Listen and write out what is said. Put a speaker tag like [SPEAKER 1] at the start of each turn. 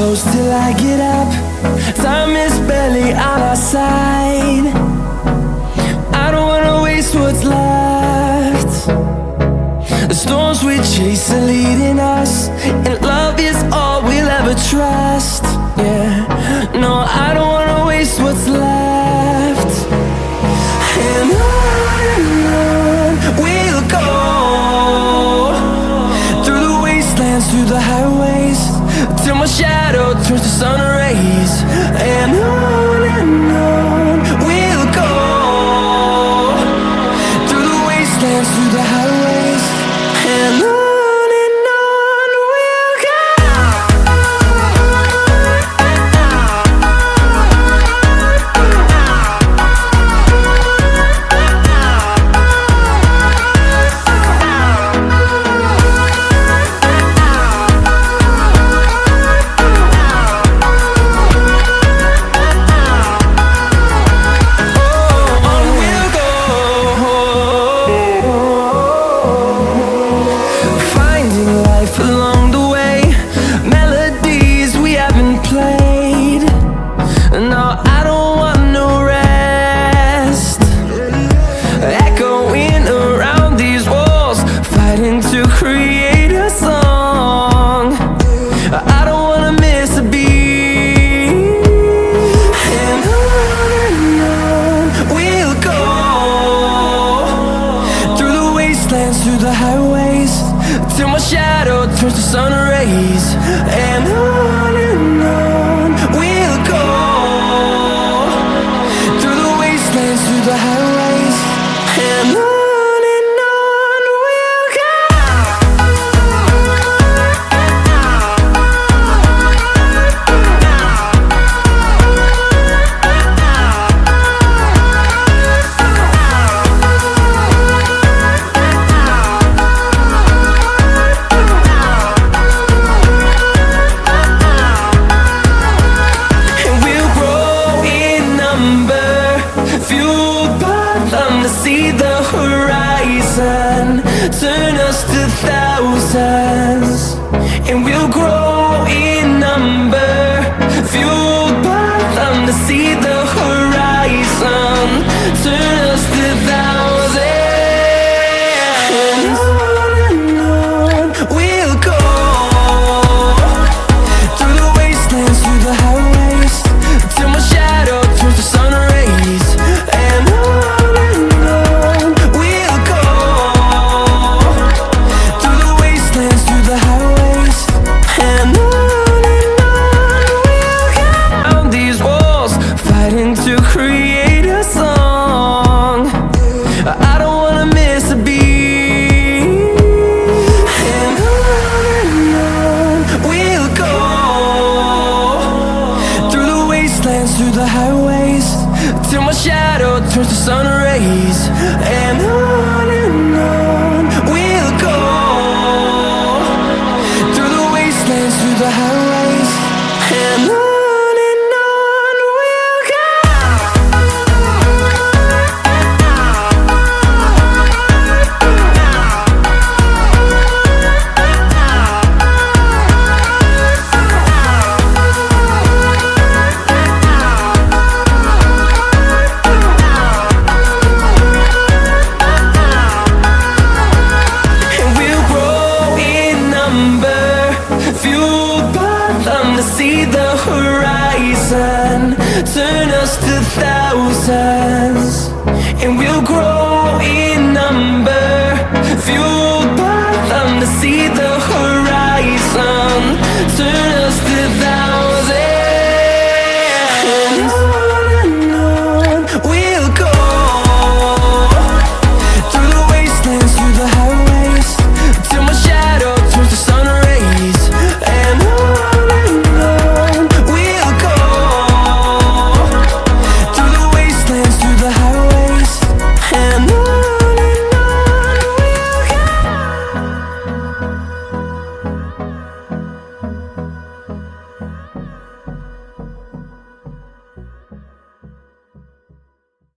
[SPEAKER 1] close till I get up. Time is barely on our side. I don't wanna waste what's left. The storms we chase are leading us, and love is all we'll ever trust. Yeah, no, I don't wanna waste what's left. And on we'll go, through the wastelands, through the highways, till my shadow turns to sun rays. And on we'll go, through the wastelands, through the highways, and on. Along the way, melodies we haven't played. No, I don't want no rest. Echoing around these walls, fighting to create a song. I don't wanna miss a beat. And on we'll go, through the wastelands, through the highways, till my shadow turns to sun rays. And on we'll go, through the wastelands, through the highways, and on we'll go. See the horizon, turn us to thousands, and we'll grow in number. Fueled by them to see the horizon, turn us to thousands. And on we'll go, through the wastelands, through the highways, till my shadow turns to sun rays. And to create a song, I don't wanna miss a beat. And on we'll go, through the wastelands, through the highways, till my shadow turns to sun rays. And on we'll go, through the wastelands, through the highways, and on. See the horizon, turn us to thousands, and we'll grow